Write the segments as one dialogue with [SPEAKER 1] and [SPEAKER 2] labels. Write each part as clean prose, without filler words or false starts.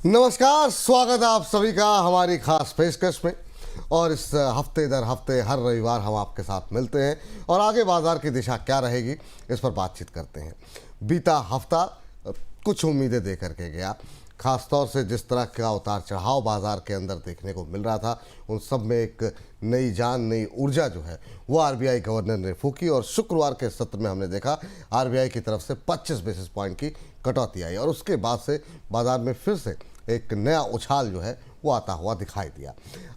[SPEAKER 1] नमस्कार, स्वागत है आप सभी का हमारी खास पेशकश में। और इस हफ्ते दर हफ्ते हर रविवार हम आपके साथ मिलते हैं और आगे बाजार की दिशा क्या रहेगी इस पर बातचीत करते हैं। बीता हफ्ता कुछ उम्मीदें दे करके गया, खास तौर से जिस तरह का उतार चढ़ाव बाजार के अंदर देखने को मिल रहा था, उन सब में एक नई जान, नई ऊर्जा जो है वो आरबीआई गवर्नर ने फूकी। और शुक्रवार के सत्र में हमने देखा आरबीआई की तरफ से 25 बेसिस पॉइंट की कटौती आई और उसके बाद से बाजार में फिर से एक नया उछाल जो है वो आता हुआ दिखाई दिया।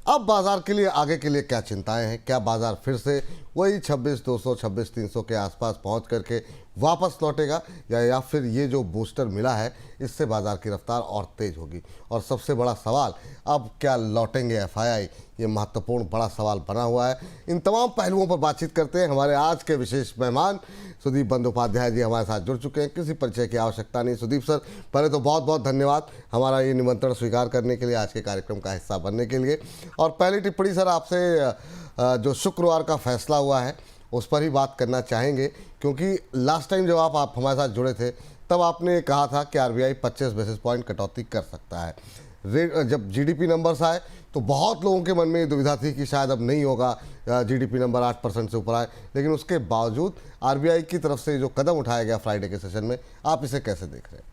[SPEAKER 1] अब बाजार के लिए आगे के लिए क्या चिंताएं हैं? क्या बाजार फिर से वही 26,200 26,300 के आसपास पहुंच करके वापस लौटेगा या फिर ये जो बूस्टर मिला है इससे बाजार की रफ्तार और तेज होगी? और सबसे बड़ा सवाल, अब क्या लौटेंगे एफआईआई? ये महत्वपूर्ण बड़ा सवाल बना हुआ है। इन तमाम पहलुओं पर बातचीत करते हैं। हमारे आज के विशेष मेहमान सुदीप बंदोपाध्याय जी हमारे साथ जुड़ चुके हैं। किसी परिचय की आवश्यकता नहीं। सुदीप सर, पहले तो बहुत बहुत धन्यवाद हमारा ये निमंत्रण स्वीकार करने के लिए, आज के कार्यक्रम का हिस्सा बनने के लिए। और पहली टिप्पणी सर आपसे जो शुक्रवार का फैसला हुआ है उस पर ही बात करना चाहेंगे, क्योंकि लास्ट टाइम जब आप हमारे साथ जुड़े थे तब आपने कहा था कि आरबीआई 25 बेसिस पॉइंट कटौती कर सकता है। जब जीडीपी नंबर्स आए तो बहुत लोगों के मन में ये दुविधा थी कि शायद अब नहीं होगा, जीडीपी नंबर 8% से ऊपर आए, लेकिन उसके बावजूद आरबीआई की तरफ से जो कदम उठाया गया फ्राइडे के सेशन में, आप इसे कैसे देख रहे हैं?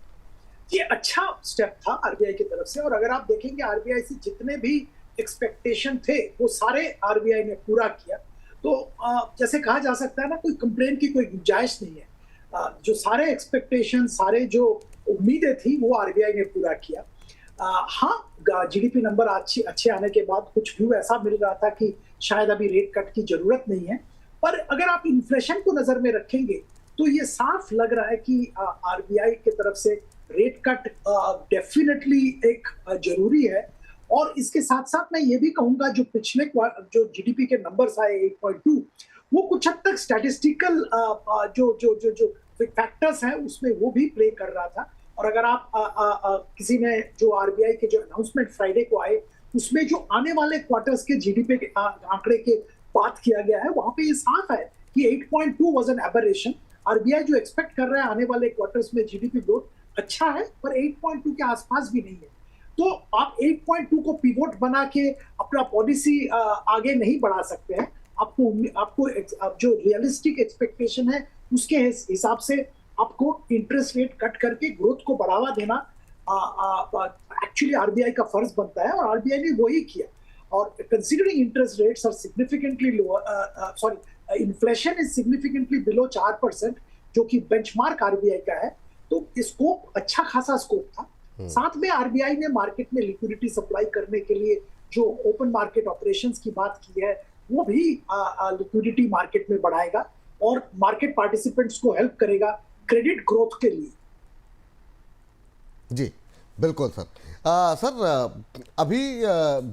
[SPEAKER 2] ये अच्छा स्टेप था आरबीआई की तरफ से। और अगर आप देखेंगे आरबीआई से जितने भी एक्सपेक्टेशन थे वो सारे आरबीआई ने पूरा किया। तो जैसे कहा जा सकता है ना, कोई कंप्लेन की कोई गुंजाइश नहीं है। जो सारे एक्सपेक्टेशन, सारे जो उम्मीदें थी वो आरबीआई ने पूरा किया। हाँ, जीडीपी नंबर अच्छे आने के बाद कुछ व्यू ऐसा मिल रहा था कि शायद अभी रेट कट की जरूरत नहीं है। पर अगर आप इन्फ्लेशन को नजर में रखेंगे तो ये साफ लग रहा है कि आरबीआई की तरफ से रेट कट डेफिनेटली एक जरूरी है। और इसके साथ साथ मैं ये भी कहूंगा, जो पिछले जो जीडीपी के नंबर्स आए 8.2, वो कुछ हद तक स्टैटिस्टिकल जो जो जो जो फैक्टर्स हैं उसमें वो भी प्ले कर रहा था। और अगर आप किसी ने जो आरबीआई के जो अनाउंसमेंट फ्राइडे को आए उसमें जो आने वाले क्वार्टर्स के जीडीपी के आंकड़े के बात किया गया है, वहां पे ये साफ है कि 8.2 वाज एन एबरेशन। आरबीआई जो एक्सपेक्ट कर रहा है आने वाले क्वार्टर्स में जीडीपी ग्रोथ अच्छा है, पर 8.2 के आसपास भी नहीं है। तो आप 8.2 को पिवोट बना के अपना पॉलिसी आगे नहीं बढ़ा सकते हैं। आपको जो रियलिस्टिक एक्सपेक्टेशन है उसके हिसाब से आपको इंटरेस्ट रेट कट करके ग्रोथ को बढ़ावा देना एक्चुअली आरबीआई का फर्ज बनता है, और आरबीआई ने वही किया। और considering interest rates are significantly lower, inflation is significantly below 4%, जो कि बेंचमार्क आरबीआई का है, तो स्कोप अच्छा खासा स्कोप था। साथ में आरबीआई ने मार्केट में लिक्विडिटी सप्लाई करने के लिए जो ओपन मार्केट ऑपरेशंस की बात की है वो भी लिक्विडिटी मार्केट में बढ़ाएगा और मार्केट पार्टिसिपेंट्स को हेल्प करेगा क्रेडिट ग्रोथ के लिए।
[SPEAKER 1] जी बिल्कुल सर। अभी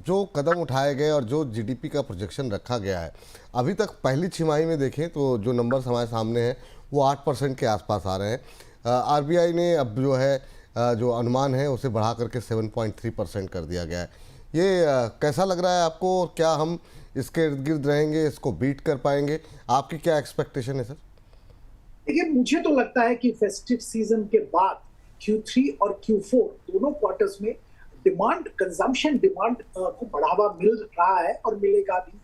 [SPEAKER 1] जो कदम उठाए गए और जो जीडीपी का प्रोजेक्शन रखा गया है, अभी तक पहली छमाही में देखें तो जो नंबर्स हमारे सामने हैं वो 8% के आसपास आ रहे हैं। आरबीआई ने अब जो है जो अनुमान है उसे बढ़ा करके 7.3% कर दिया गया है। ये कैसा लग रहा है आपको? क्या हम इसके इर्द गिर्द रहेंगे, इसको बीट कर पाएंगे? आपकी क्या एक्सपेक्टेशन है सर?
[SPEAKER 2] देखिए, मुझे तो लगता है कि फेस्टिव सीजन के बाद Q3 और Q4 दोनों क्वार्टर्स में कंजम्पशन डिमांड को बढ़ावा मिल रहा है और मिलेगा भी।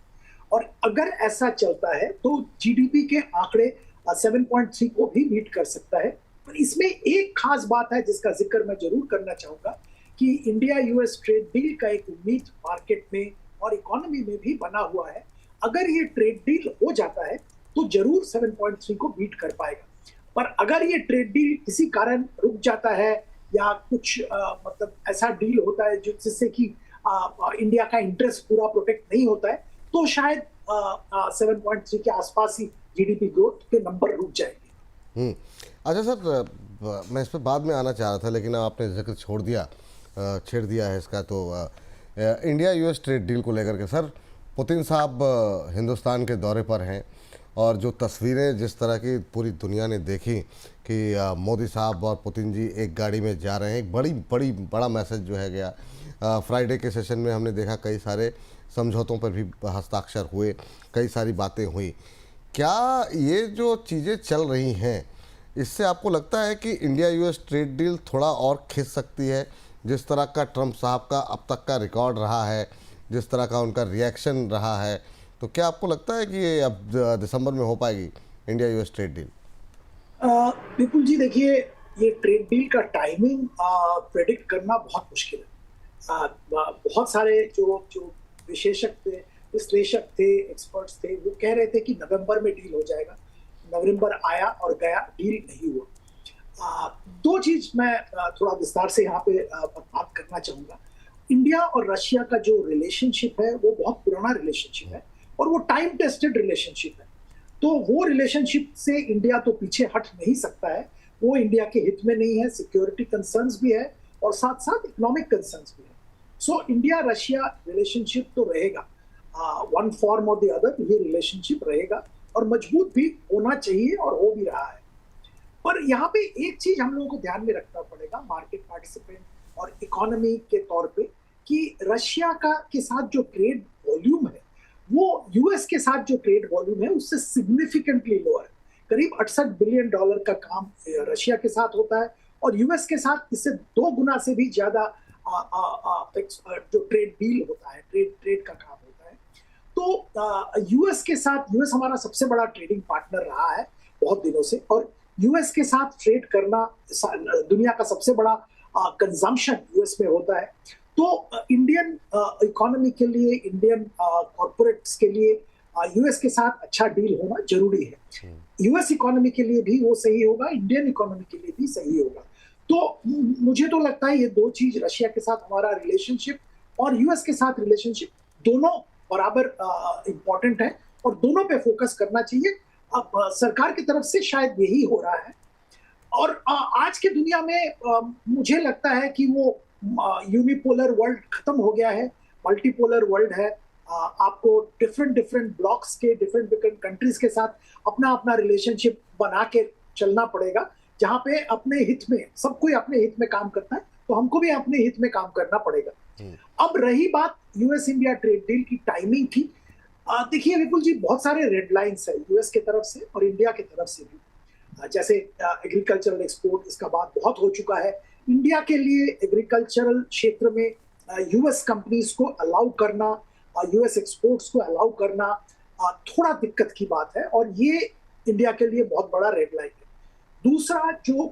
[SPEAKER 2] और अगर ऐसा चलता है तो जीडीपी के आंकड़े 7.3 को भी मीट कर सकता है। पर इसमें एक खास बात है जिसका जिक्र मैं जरूर करना चाहूंगा कि इंडिया यूएस ट्रेड डील का एक उम्मीद मार्केट में और इकोनॉमी में भी बना हुआ है। अगर ये ट्रेड डील हो जाता है तो जरूर 7.3 को बीट कर पाएगा। पर अगर ये ट्रेड डील किसी कारण रुक जाता है या कुछ मतलब ऐसा डील होता है जिससे कि इंडिया का इंटरेस्ट पूरा प्रोटेक्ट नहीं होता है, तो शायद 7.3 के आसपास ही जीडीपी ग्रोथ के नंबर रुक जाएंगे।
[SPEAKER 1] अच्छा सर, मैं इस पर बाद में आना चाह रहा था लेकिन आपने जिक्र छेड़ दिया है इसका। तो इंडिया यूएस ट्रेड डील को लेकर के सर, पुतिन साहब हिंदुस्तान के दौरे पर हैं और जो तस्वीरें जिस तरह की पूरी दुनिया ने देखी कि मोदी साहब और पुतिन जी एक गाड़ी में जा रहे हैं, एक बड़ा मैसेज जो है गया। फ्राइडे के सेशन में हमने देखा कई सारे समझौतों पर भी हस्ताक्षर हुए, कई सारी बातें हुई। क्या ये जो चीज़ें चल रही हैं इससे आपको लगता है कि इंडिया यूएस ट्रेड डील थोड़ा और खिंच सकती है जिस तरह का ट्रम्प साहब का अब तक का रिकॉर्ड रहा है, जिस तरह का उनका रिएक्शन रहा है, तो क्या आपको लगता है कि ये अब दिसंबर में हो पाएगी इंडिया यूएस ट्रेड डील?
[SPEAKER 2] विपुल जी देखिए, ये ट्रेड डील का टाइमिंग प्रेडिक्ट करना बहुत मुश्किल है। बहुत सारे जो जो विशेषक थे, विश्लेषक थे, एक्सपर्ट्स थे, वो कह रहे थे कि नवंबर में डील हो जाएगा। नवंबर आया और गया, डील नहीं हुआ। दो चीज मैं थोड़ा विस्तार से यहाँ पे बात करना चाहूंगा। इंडिया और रशिया का जो रिलेशनशिप है वो बहुत पुराना रिलेशनशिप है और वो टाइम टेस्टेड रिलेशनशिप है। तो वो रिलेशनशिप से इंडिया तो पीछे हट नहीं सकता है। वो इंडिया के हित में नहीं है, सिक्योरिटी कंसर्न्स भी है और साथ साथ इकोनॉमिक कंसर्न्स भी है। सो इंडिया रशिया रिलेशनशिप तो रहेगा, वन फॉर्म और द अदर ये रिलेशनशिप रहेगा और मजबूत भी होना चाहिए और हो भी रहा है। पर यहाँ पे एक चीज हम लोगों को ध्यान में रखना पड़ेगा मार्केट पार्टिसिपेंट और इकोनॉमी के तौर पे, कि रशिया का के साथ जो ट्रेड वॉल्यूम है वो यूएस के साथ जो ट्रेड वॉल्यूम है उससे सिग्निफिकेंटली लोअर है। करीब 68 बिलियन डॉलर का काम रशिया के साथ होता है और यूएस के साथ इससे 2 गुना से भी ज्यादा जो ट्रेड डील होता है, ट्रेड का काम होता है। तो यूएस के साथ, यूएस हमारा सबसे बड़ा ट्रेडिंग पार्टनर रहा है बहुत दिनों से, और यूएस के साथ ट्रेड करना दुनिया का सबसे बड़ा कंजम्पशन यूएस में होता है। तो इंडियन इकोनॉमी के लिए, इंडियन कॉर्पोरेट्स के लिए यूएस के साथ अच्छा डील होना जरूरी है। यूएस इकोनॉमी के लिए भी वो सही होगा, इंडियन इकोनॉमी के लिए भी सही होगा। तो मुझे तो लगता है ये दो चीज, रशिया के साथ हमारा रिलेशनशिप और यूएस के साथ रिलेशनशिप, दोनों बराबर इंपॉर्टेंट है और दोनों पे फोकस करना चाहिए। अब सरकार की तरफ से शायद यही हो रहा है। और आज की दुनिया में मुझे लगता है कि वो यूनिपोलर वर्ल्ड खत्म हो गया है, मल्टीपोलर वर्ल्ड है। आपको डिफरेंट ब्लॉक्स के डिफरेंट कंट्रीज के साथ अपना अपना रिलेशनशिप बना के चलना पड़ेगा, जहाँ पे अपने हित में, सब कोई अपने हित में काम करता है, तो हमको भी अपने हित में काम करना पड़ेगा। अब रही बात यूएस इंडिया ट्रेड डील की टाइमिंग की, देखिए विपुल जी, बहुत सारे रेड लाइंस है यूएस की तरफ से और इंडिया की तरफ से भी। जैसे एग्रीकल्चरल एक्सपोर्ट, इसका बात बहुत हो चुका है। इंडिया के लिए एग्रीकल्चरल क्षेत्र में यूएस कंपनीज को अलाउ करना, यूएस एक्सपोर्ट्स को अलाउ करना थोड़ा दिक्कत की बात है और ये इंडिया के लिए बहुत बड़ा रेड लाइन है। दूसरा, जो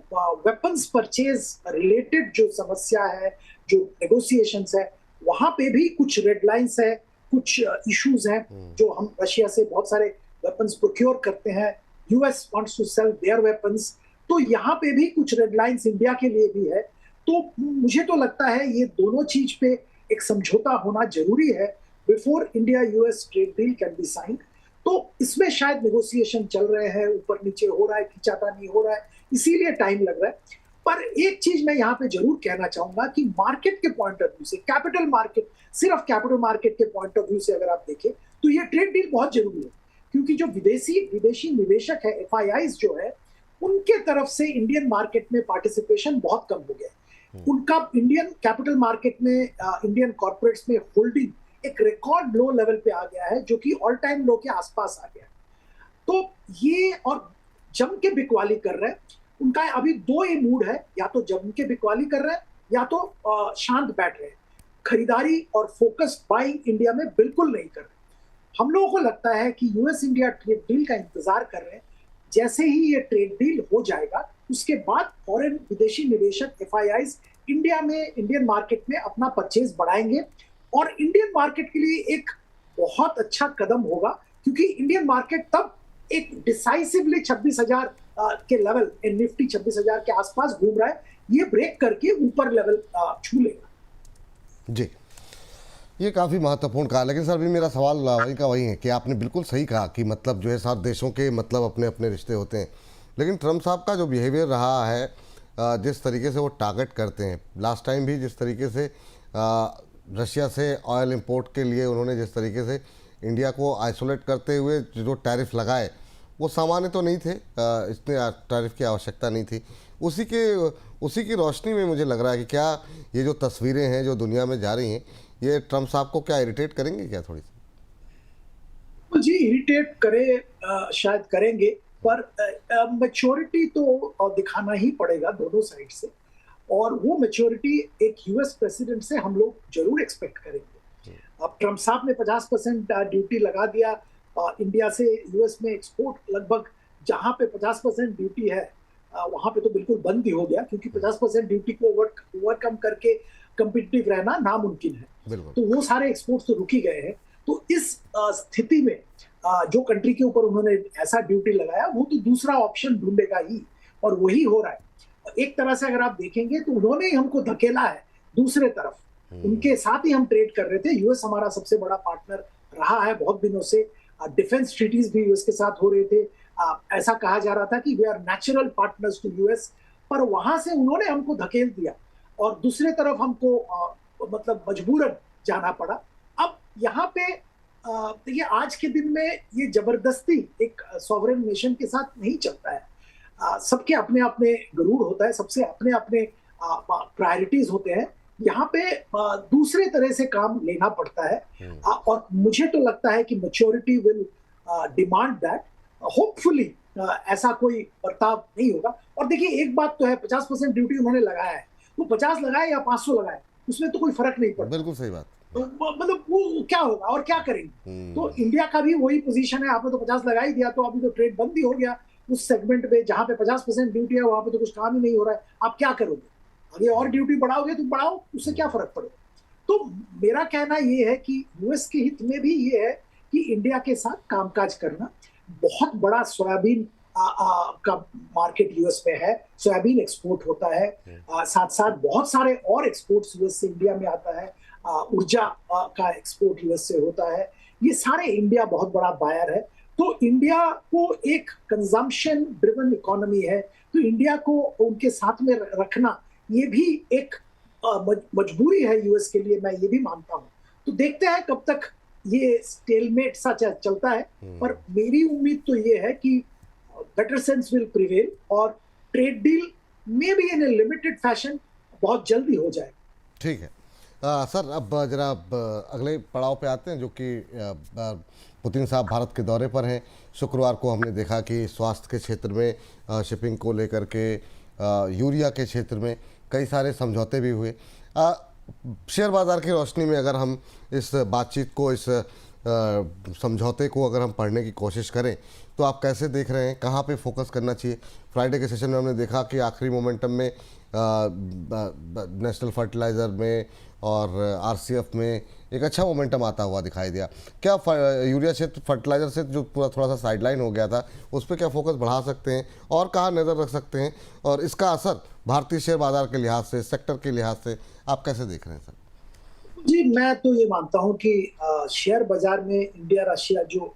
[SPEAKER 2] वेपन्स परचेज रिलेटेड जो समस्या है, जो नेगोशिएशंस है, वहां पे भी कुछ रेड लाइंस है, कुछ इश्यूज हैं। जो हम रशिया से बहुत सारे वेपन्स प्रोक्योर करते हैं, US wants to sell their weapons, तो यहाँ पे भी कुछ रेड लाइंस इंडिया के लिए भी है। तो मुझे तो लगता है ये दोनों चीज पे एक समझौता होना जरूरी है before India US trade deal can be signed. तो इसमें शायद नेगोशिएशन चल रहे हैं, ऊपर नीचे हो रहा है, खिंचातानी हो रहा है, इसीलिए टाइम लग रहा है। पर एक चीज मैं यहाँ पे जरूर कहना चाहूंगा कि मार्केट के पॉइंट ऑफ व्यू से, कैपिटल मार्केट, सिर्फ कैपिटल मार्केट के पॉइंट ऑफ व्यू से अगर आप देखें तो ये ट्रेड डील बहुत जरूरी है, क्योंकि जो विदेशी निवेशक है, एफआईआईज जो है, उनके तरफ से इंडियन मार्केट में पार्टिसिपेशन बहुत कम हो गया है। उनका इंडियन कैपिटल मार्केट में, इंडियन कॉर्पोरेट्स में होल्डिंग एक रिकॉर्ड लो लेवल पे आ गया है, जो कि ऑल टाइम लो के आसपास आ गया है। तो ये, और जम के बिकवाली कर रहे हैं, उनका अभी दो ही मूड है, या तो जम के बिकवाली कर रहे हैं या तो शांत बैठ रहे हैं। खरीदारी और फोकस बाइंग इंडिया में बिल्कुल नहीं कर रहे। हम लोगों को लगता है कि यूएस इंडिया ट्रेड डील का इंतजार कर रहे हैं। जैसे ही ये ट्रेड डील हो जाएगा, उसके बाद फॉरेन विदेशी निवेशक, एफआईआईज इंडिया में, इंडियन मार्केट में अपना परचेज बढ़ाएंगे और इंडियन मार्केट के लिए एक बहुत अच्छा कदम होगा, क्योंकि इंडियन मार्केट तब एक डिसाइसिवली 26,000 के लेवल, निफ्टी 26,000 के आसपास घूम रहा है, ये ब्रेक करके ऊपर लेवल छू लेगा।
[SPEAKER 1] जी, ये काफ़ी महत्वपूर्ण कहा। लेकिन सर, भी मेरा सवाल वही का वही है कि आपने बिल्कुल सही कहा कि मतलब जो है, सात देशों के मतलब अपने अपने रिश्ते होते हैं, लेकिन ट्रम्प साहब का जो बिहेवियर रहा है, जिस तरीके से वो टारगेट करते हैं, लास्ट टाइम भी जिस तरीके से रशिया से ऑयल इंपोर्ट के लिए उन्होंने जिस तरीके से इंडिया को आइसोलेट करते हुए जो टैरिफ लगाए, वो सामान्य तो नहीं थे, इतने टैरिफ की आवश्यकता नहीं थी। उसी की रोशनी में मुझे लग रहा है कि क्या ये जो तस्वीरें हैं जो दुनिया में जा रही हैं, ये ट्रम्प साहब को क्या इरिटेट करेंगे क्या थोड़ी सी?
[SPEAKER 2] जी, इरिटेट करे शायद करेंगे, पर मैच्योरिटी तो दिखाना ही पड़ेगा दोनों साइड से। और वो मैच्योरिटी एक यूएस प्रेसिडेंट से हम लोग जरूर एक्सपेक्ट करेंगे। अब ट्रम्प साहब ने 50% ड्यूटी लगा दिया इंडिया से यूएस में एक्सपोर्ट, लगभग जहां पे 50% ड्यूटी है वहां पे तो बिल्कुल बंद ही हो गया, क्योंकि 50% ड्यूटी को ओवरकम करके कंपिटिटिव रहना नामुमकिन है। तो वो सारे एक्सपोर्ट्स तो रुक ही गए हैं। तो इस स्थिति में जो कंट्री के ऊपर उन्होंने ऐसा ड्यूटी लगाया वो तो दूसरा ऑप्शन ढूंढेगा ही, और वही हो रहा है। एक तरह से अगर आप देखेंगे तो उन्होंने ही हमको धकेला है दूसरे तरफ, उनके साथ ही हम ट्रेड कर रहे थे। यूएस हमारा सबसे बड़ा पार्टनर रहा है बहुत दिनों से, डिफेंस ट्रीटीज भी यूएस के साथ हो रहे थे। ऐसा कहा जा रहा था कि we are natural partners to US, पर वहां से उन्होंने हमको धकेल दिया और दूसरे तरफ हमको मतलब मजबूरन जाना पड़ा। अब यहाँ पे ये आज के दिन में ये जबरदस्ती एक सॉवरेन नेशन के साथ नहीं चलता है। सबके अपने अपने गरूर होता है, सबसे अपने अपने प्रायोरिटीज होते हैं। यहाँ पे दूसरे तरह से काम लेना पड़ता है और मुझे तो लगता है कि maturity will demand that. Hopefully ऐसा कोई बर्ताव नहीं होगा। और देखिए एक बात तो है, 50% ड्यूटी उन्होंने लगाया है, वो 50 लगाए या 500 लगाए उसमें तो कोई फर्क नहीं पड़ता।
[SPEAKER 1] बिल्कुल सही बात।
[SPEAKER 2] तो मतलब वो क्या होगा और क्या करेंगे। तो इंडिया का भी वही पोजीशन है, आपने तो 50 लगा ही दिया तो अभी तो ट्रेड बंद ही हो गया उस सेगमेंट पे जहां पे 50% ड्यूटी है, वहां पे तो कुछ काम ही नहीं हो रहा है। आप क्या करोगे, आगे और ड्यूटी बढ़ाओगे तो बढ़ाओ, उससे क्या फर्क पड़ेगा। तो मेरा कहना ये है कि यूएस के हित में भी ये है कि इंडिया के साथ कामकाज करना। बहुत बड़ा सोयाबीन का मार्केट यूएस में है, सोयाबीन एक्सपोर्ट होता है, साथ साथ बहुत सारे और एक्सपोर्ट्स यूएस से इंडिया में आता है। ऊर्जा का एक्सपोर्ट यूएस से होता है। ये सारे इंडिया बहुत बड़ा बायर है। तो इंडिया को एक कंजम्पशन ड्रिवन इकोनॉमी है, तो इंडिया को उनके साथ में रखना ये भी एक मजबूरी है यूएस के लिए, मैं ये भी मानता हूँ। तो देखते हैं कब तक ये स्टेलमेट सा चलता है, पर मेरी उम्मीद तो ये है कि बेटर सेंस विल प्रिवेल और trade deal may be in A limited fashion बहुत जल्दी हो जाए।
[SPEAKER 1] ठीक है सर, अब जरा अगले पड़ाव पे आते हैं, जो कि पुतिन साहब भारत के दौरे पर हैं। शुक्रवार को हमने देखा कि स्वास्थ्य के क्षेत्र में शिपिंग को लेकर के, यूरिया के क्षेत्र में कई सारे समझौते भी हुए। शेयर बाज़ार की रोशनी में अगर हम इस बातचीत को, इस समझौते को अगर हम पढ़ने की कोशिश करें तो आप कैसे देख रहे हैं, कहाँ पे फोकस करना चाहिए? फ्राइडे के सेशन में हमने देखा कि आखिरी मोमेंटम में नेशनल फर्टिलाइज़र में और आरसीएफ में एक अच्छा मोमेंटम आता हुआ दिखाई दिया। क्या यूरिया क्षेत्र फर्टिलाइज़र से जो पूरा थोड़ा सा साइडलाइन हो गया था, उस पर क्या फोकस बढ़ा सकते हैं और कहाँ नज़र रख सकते हैं, और इसका असर भारतीय शेयर बाज़ार के लिहाज से, सेक्टर के लिहाज से आप कैसे देख रहे हैं सर?
[SPEAKER 2] जी, मैं तो ये मानता हूँ कि शेयर बाजार में इंडिया रशिया जो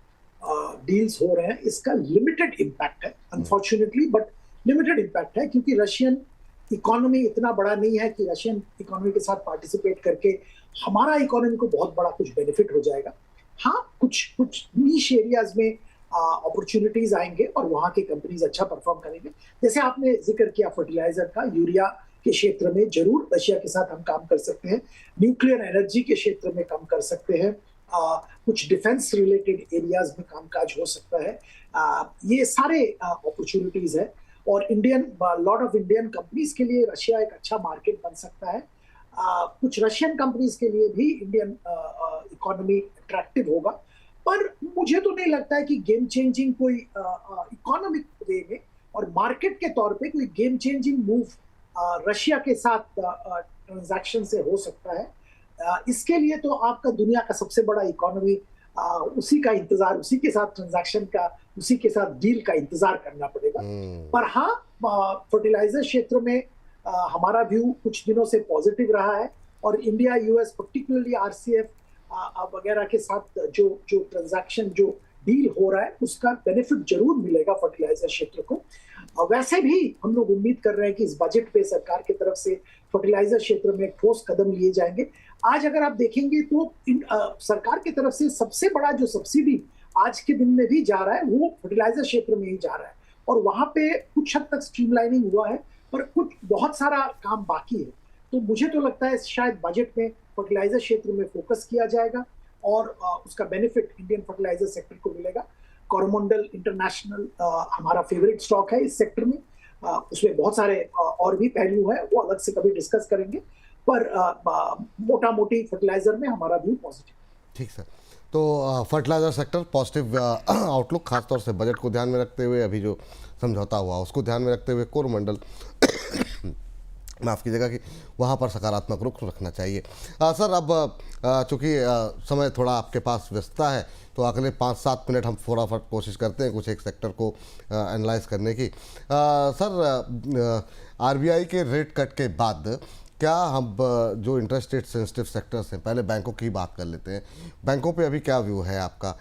[SPEAKER 2] डील्स हो रहे हैं इसका लिमिटेड इम्पैक्ट है, अनफॉर्चुनेटली, बट लिमिटेड इम्पैक्ट है, क्योंकि रशियन इकोनॉमी इतना बड़ा नहीं है कि रशियन इकोनॉमी के साथ पार्टिसिपेट करके हमारा इकोनॉमी को बहुत बड़ा कुछ बेनिफिट हो जाएगा। हाँ, कुछ नीश एरियाज में अपॉर्चुनिटीज आएंगे और वहाँ के कंपनीज अच्छा परफॉर्म करेंगे। जैसे आपने जिक्र किया फर्टिलाइजर का, यूरिया के क्षेत्र में जरूर रशिया के साथ हम काम कर सकते हैं। न्यूक्लियर एनर्जी के क्षेत्र में काम कर सकते हैं। कुछ डिफेंस रिलेटेड एरियाज में कामकाज हो सकता है। ये सारे अपॉर्चुनिटीज है और लॉट ऑफ इंडियन कंपनीज के लिए रशिया एक अच्छा मार्केट बन सकता है। कुछ रशियन कंपनीज के लिए भी इंडियन इकोनॉमी अट्रैक्टिव होगा, पर मुझे तो नहीं लगता है कि गेम चेंजिंग कोई इकोनॉमिक वे में और मार्केट के तौर पे कोई गेम चेंजिंग मूव रशिया के साथ ट्रांजैक्शन से हो सकता है। इसके लिए तो आपका दुनिया का सबसे बड़ा इकोनॉमी उसी का इंतजार, उसी के साथ ट्रांजैक्शन का, उसी के साथ डील का इंतजार करना पड़ेगा। पर हाँ, फर्टिलाइजर क्षेत्र में हमारा व्यू कुछ दिनों से पॉजिटिव रहा है और इंडिया यूएस पर्टिकुलरली आरसीएफ वगैरह के साथ जो ट्रांजैक्शन, जो डील हो रहा है उसका बेनिफिट जरूर मिलेगा फर्टिलाइजर क्षेत्र को। वैसे भी हम लोग उम्मीद कर रहे हैं कि इस बजट पे सरकार की तरफ से फर्टिलाइजर क्षेत्र में ठोस कदम लिए जाएंगे। आज अगर आप देखेंगे तो सरकार की तरफ से सबसे बड़ा जो सब्सिडी आज के दिन में भी जा रहा है वो फर्टिलाइजर क्षेत्र में ही जा रहा है और वहां पे कुछ हद तक स्ट्रीमलाइनिंग हुआ है, पर कुछ बहुत सारा काम बाकी है। तो मुझे तो लगता है शायद बजट में फर्टिलाइजर क्षेत्र में फोकस किया जाएगा और उसका बेनिफिट इंडियन फर्टिलाइजर सेक्टर को मिलेगा। कोरोमंडल इंटरनेशनल हमारा फेवरेट स्टॉक है इस सेक्टर में। उसमें बहुत सारे और भी पहलू है, वो अलग से कभी डिस्कस करेंगे, पर मोटा मोटी फर्टिलाइजर में हमारा व्यू पॉजिटिव।
[SPEAKER 1] ठीक सर। तो फर्टिलाइजर सेक्टर पॉजिटिव आउटलुक, खासतौर से बजट को ध्यान में रखते हुए, अभी जो समझौता हुआ उसको ध्यान में रखते हुए कोरोमंडल माफ़ कीजिएगा कि वहाँ पर सकारात्मक रुख रखना चाहिए। सर अब चूँकि समय थोड़ा आपके पास व्यस्तता है, तो अगले 5-7 मिनट हम फटाफट कोशिश करते हैं कुछ एक सेक्टर को एनालाइज करने की। सर आरबीआई के रेट कट के बाद क्या हम जो इंटरेस्ट रेट सेंसिटिव सेक्टर्स हैं, पहले बैंकों की बात कर लेते हैं, बैंकों पे अभी क्या व्यू है आपका?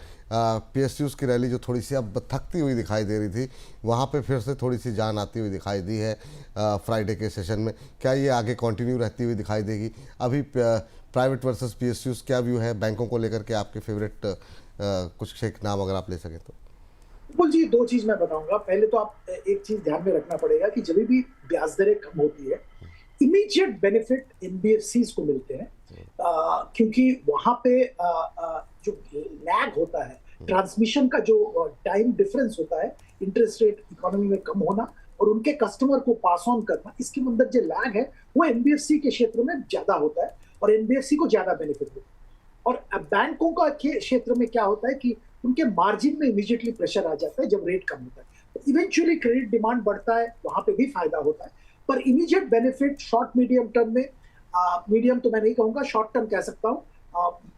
[SPEAKER 1] पीएसयूज़ की रैली जो थोड़ी सी अब थकती हुई दिखाई दे रही थी, वहाँ पे फिर से थोड़ी सी जान आती हुई दिखाई दी है फ्राइडे के सेशन में, क्या ये आगे कंटिन्यू रहती हुई दिखाई देगी? अभी प्राइवेट वर्सेस पीएसयूज़ क्या व्यू है बैंकों को लेकर के? आपके फेवरेट कुछ एक नाम अगर आप ले सकें तो।
[SPEAKER 2] बिल्कुल जी, दो चीज मैं बताऊंगा। पहले तो आप एक चीज ध्यान में रखना पड़ेगा कि जब भी ब्याज दरें कम होती है, इमीडिएट बेनिफिट एनबीएफसीज को मिलते हैं, क्योंकि वहां पे जो लैग होता है, ट्रांसमिशन का जो टाइम डिफरेंस होता है, इंटरेस्ट रेट इकोनॉमी में कम होना और उनके कस्टमर को पास ऑन करना, इसके अंदर जो लैग है वो एनबीएफसी के क्षेत्र में ज्यादा होता है और एनबीएफसी को ज्यादा बेनिफिट होता है। और बैंकों का क्षेत्र में क्या होता है कि उनके मार्जिन में इमीडिएटली प्रेशर आ जाता है जब रेट कम होता है, तो इवेंचुअली क्रेडिट डिमांड बढ़ता है, वहां पे भी फायदा होता है। पर immediate benefit short medium term में, मीडियम तो मैं नहीं कहूंगा, शॉर्ट टर्म कह सकता हूँ,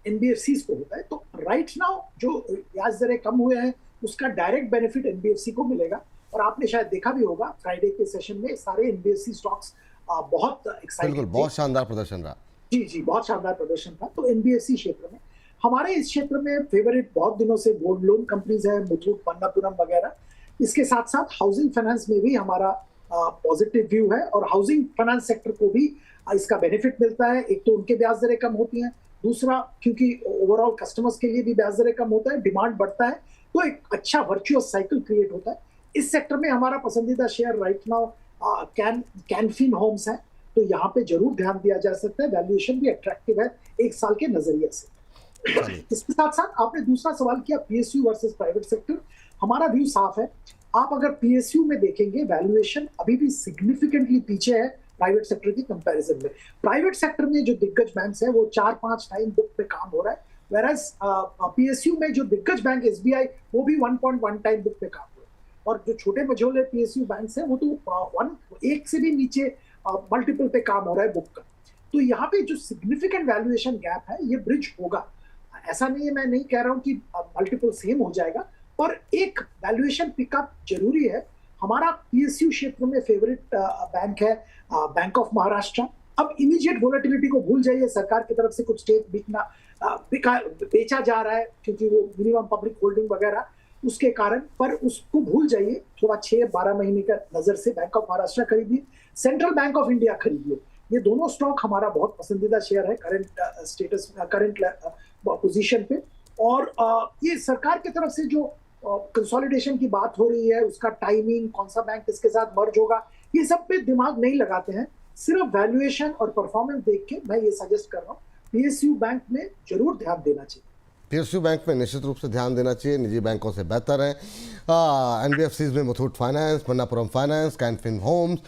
[SPEAKER 2] एनबीएफसीज को होता है। तो राइट नाउ जो ब्याज दरें कम हुए हैं उसका डायरेक्ट बेनिफिट एनबीएफसी को मिलेगा। और आपने शायद देखा भी होगा फ्राइडे के सेशन में सारे एनबीएफसी स्टॉक्स बहुत एक्साइटेड,
[SPEAKER 1] बिल्कुल, बहुत शानदार प्रदर्शन रहा।
[SPEAKER 2] जी जी, बहुत शानदार प्रदर्शन था। तो एनबीएफसी क्षेत्र में हमारे इस क्षेत्र में फेवरेट बहुत दिनों से गोल्ड लोन कंपनीज है, मुथूट, मन्नापुरम वगैरह। इसके साथ साथ हाउसिंग फाइनेंस में भी हमारा पॉजिटिव व्यू है और हाउसिंग फाइनेंस सेक्टर को भी इसका बेनिफिट मिलता है। एक तो उनके ब्याज दरें कम होती हैं, दूसरा क्योंकि ओवरऑल कस्टमर्स के लिए भी ब्याज दरें कम होता है, डिमांड बढ़ता है, तो एक अच्छा वर्चुअस साइकिल क्रिएट होता है। इस सेक्टर में हमारा पसंदीदा share right now Canfin Homes है, तो यहाँ पे जरूर ध्यान दिया जा सकता है। वैल्यूएशन भी अट्रैक्टिव है एक साल के नजरिए से। इसके साथ साथ आपने दूसरा सवाल किया पीएसयू वर्सेस प्राइवेट सेक्टर। हमारा व्यू साफ है। आप अगर पीएसयू में देखेंगे, वैल्यूएशन अभी भी सिग्निफिकेंटली पीछे है प्राइवेट सेक्टर की कंपैरिजन में। प्राइवेट सेक्टर में जो दिग्गज बैंक है वो 4-5 टाइम बुक पे काम हो रहा है, वेराज पीएसयू में जो दिग्गज बैंक एसबीआई वो भी 1.1 टाइम बुक पे काम हो रहा है। और जो छोटे मझोले पीएसयू बैंक है वो तो 1 से भी नीचे मल्टीपल पे काम हो रहा है बुक का। तो यहाँ पे जो सिग्निफिकेंट वैल्यूएशन गैप है ये ब्रिज होगा। ऐसा नहीं है, मैं नहीं कह रहा हूँ कि मल्टीपल सेम हो जाएगा, पर एक वैल्यूएशन पिकअप जरूरी है। हमारा पीएसयू क्षेत्र में फेवरेट बैंक है बैंक ऑफ महाराष्ट्र। अब इमीडिएट वोलेटिलिटी को भूल जाइए, सरकार की तरफ से कुछ स्टेक बेचा जा रहा है क्योंकि वो मिनिमम पब्लिक होल्डिंग वगैरह उसके कारण, पर उसको भूल जाइए। थोड़ा 6-12 महीने का नजर से बैंक ऑफ महाराष्ट्र खरीदिए, सेंट्रल बैंक ऑफ इंडिया खरीदिए। ये दोनों स्टॉक हमारा बहुत पसंदीदा शेयर है करंट स्टेटस, करंट पोजीशन पे। और ये सरकार की तरफ से जो कंसोलिडेशन की बात हो रही है, उसका टाइमिंग, कौन सा बैंक इसके साथ मर्ज होगा, ये सब पे दिमाग नहीं लगाते हैं। सिर्फ वैल्यूएशन और परफॉर्मेंस देख के मैं ये सजेस्ट कर रहा हूँ पीएसयू बैंक में जरूर ध्यान देना चाहिए।
[SPEAKER 1] पीएसयू बैंक में निश्चित रूप से ध्यान देना चाहिए, निजी बैंकों से बेहतर है। एनबीएफसीज में Muthoot finance, Manappuram finance, Canfin Homes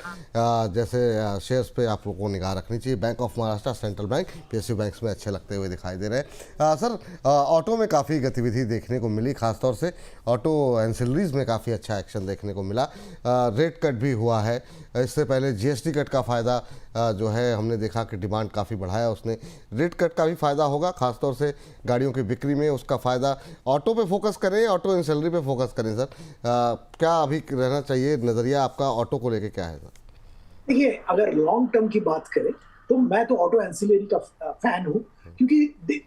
[SPEAKER 1] जैसे शेयर्स पे आप लोगों को निगाह रखनी चाहिए। Bank of Maharashtra, central bank, PSU banks में अच्छे लगते हुए दिखाई दे रहे हैं। सर ऑटो में काफ़ी गतिविधि देखने को मिली, खासतौर से ऑटो एंसिलरीज में काफ़ी अच्छा एक्शन देखने को मिला। रेट कट भी हुआ है, इससे पहले जीएसटी कट का फ़ायदा जो है हमने देखा कि डिमांड काफ़ी बढ़ाया उसने। रेट कट का भी फ़ायदा होगा, खासतौर से गाड़ियों की बिक्री में उसका फ़ायदा। ऑटो पे फोकस करें, ऑटो एंसिलरी पे फोकस करें सर, क्या अभी रहना चाहिए? नज़रिया आपका ऑटो को लेके क्या है सर?
[SPEAKER 2] देखिए, अगर लॉन्ग टर्म की बात करें तो मैं तो ऑटो एंसिलरी का फैन हूँ, क्योंकि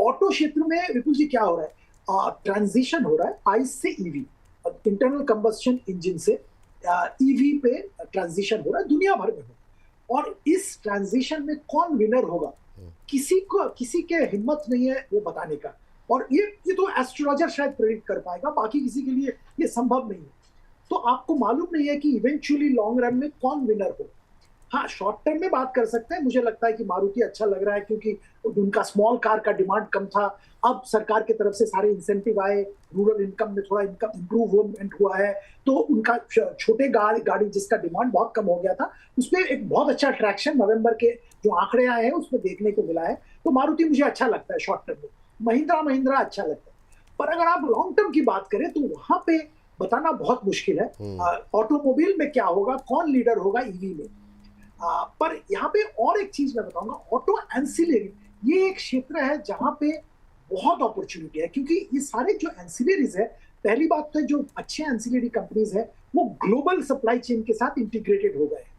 [SPEAKER 2] ऑटो क्षेत्र में विपुल जी क्या हो रहा है, ट्रांजिशन हो रहा है आइस से ईवी, इंटरनल कंबस्शन इंजन से ईवी पे ट्रांजिशन हो रहा है दुनिया भर में हो। और इस ट्रांजिशन में कौन विनर होगा किसी के हिम्मत नहीं है वो बताने का। और ये तो एस्ट्रोलॉजर शायद प्रेडिक्ट कर पाएगा, बाकी किसी के लिए ये संभव नहीं है। तो आपको मालूम नहीं है कि इवेंचुअली लॉन्ग रन में कौन विनर हो। हाँ, शॉर्ट टर्म में बात कर सकते हैं। मुझे लगता है कि मारुति अच्छा लग रहा है क्योंकि उनका स्मॉल कार का डिमांड कम था। अब सरकार की तरफ से सारे इंसेंटिव आए, रूरल इनकम में थोड़ा इनकम इम्प्रूवमेंट हुआ है, तो उनका छोटे गाड़ी जिसका डिमांड बहुत कम हो गया था, उसमें एक बहुत अच्छा अट्रैक्शन नवंबर के जो आंकड़े आए हैं उसमें देखने को मिला है। तो मारुति मुझे अच्छा लगता है शॉर्ट टर्म में। महिंद्रा अच्छा लगता है। पर अगर आप लॉन्ग टर्म की बात करें तो वहां पे बताना बहुत मुश्किल है। ऑटोमोबाइल में क्या होगा, कौन लीडर होगा ईवी में। पर यहाँ पे और एक चीज मैं बताऊंगा, ऑटो एंसिलरी ये एक क्षेत्र है जहां पे बहुत अपॉर्चुनिटी है, क्योंकि ये सारे जो एंसिलरीज है, पहली बात तो जो अच्छे एंसिलरी कंपनीज है वो ग्लोबल सप्लाई चेन के साथ इंटीग्रेटेड हो गए हैं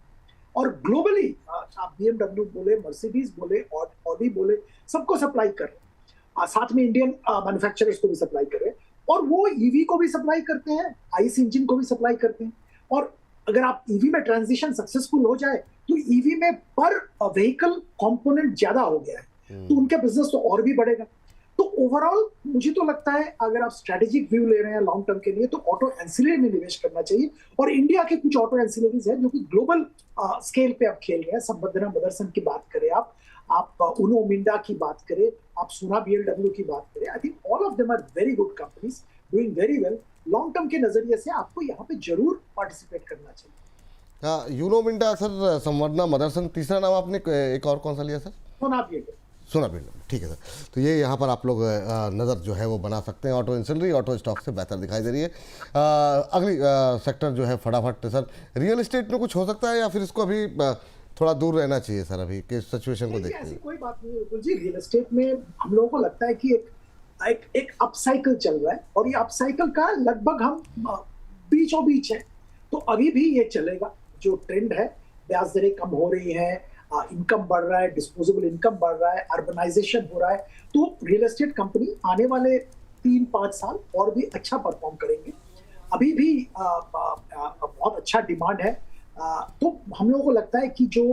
[SPEAKER 2] और ग्लोबली आप BMW बोले, मर्सिडीज बोले, ऑडी बोले, सबको सप्लाई कर रहे हैं। साथ में इंडियन मैन्युफैक्चरर्स को भी सप्लाई कर रहे हैं और वो ईवी को भी सप्लाई करते हैं, आईसी इंजन को भी सप्लाई करते हैं। और अगर आप ईवी में ट्रांजिशन सक्सेसफुल हो जाए तो ईवी में पर व्हीकल कंपोनेंट ज्यादा हो गया है, तो उनका बिजनेस तो और भी बढ़ेगा। तो ओवरऑल मुझे तो लगता है अगर आप स्ट्रेटेजिक व्यू ले रहे हैं लॉन्ग टर्म के लिए तो ऑटो एंसिलरी में निवेश करना चाहिए। और इंडिया के कुछ ऑटो एंसिलरीज हैं जो कि ग्लोबल स्केल पे आप खेल रहे हैं। संबंधना मदरसन की बात करें, आप उनो मिंडा की बात करें, आप सोना BLW की बात करें, I think all of them are very good companies doing very well. Long term के नजरिए से आपको यहाँ पे जरूर पार्टिसिपेट करना चाहिए।
[SPEAKER 1] हाँ, यूनो मिंडा सर, संवर्धना मदरसन, तीसरा नाम आपने एक और कौन सा लिया सर?
[SPEAKER 2] सोना BLW।
[SPEAKER 1] सोना बिल्डर, ठीक है सर। तो ये यहाँ पर आप लोग नज़र जो है वो बना सकते हैं। ऑटो एंसिलरी ऑटो स्टॉक से बेहतर दिखाई दे रही है। अगली सेक्टर जो है फटाफट सर, रियल एस्टेट में कुछ हो सकता है या फिर इसको अभी थोड़ा दूर रहना चाहिए सर अभी के सिचुएशन को देखते
[SPEAKER 2] ऐसी
[SPEAKER 1] हुए?
[SPEAKER 2] कोई बात नहीं है बिल्कुल जी। रियल एस्टेट में हम लोगों को लगता है कि एक अपसाइकिल चल रहा है और ये अपसाइकिल का लगभग हम बीचों बीच है, तो अभी भी ये चलेगा। जो ट्रेंड है, ब्याज दरें कम हो रही है, इनकम बढ़ रहा है, डिस्पोजेबल इनकम बढ़ रहा है, अर्बनाइजेशन हो रहा है, तो रियल एस्टेट कंपनी आने वाले 3-5 साल और भी अच्छा परफॉर्म करेंगे। अभी भी बहुत अच्छा डिमांड है। तो हम लोगों को लगता है कि जो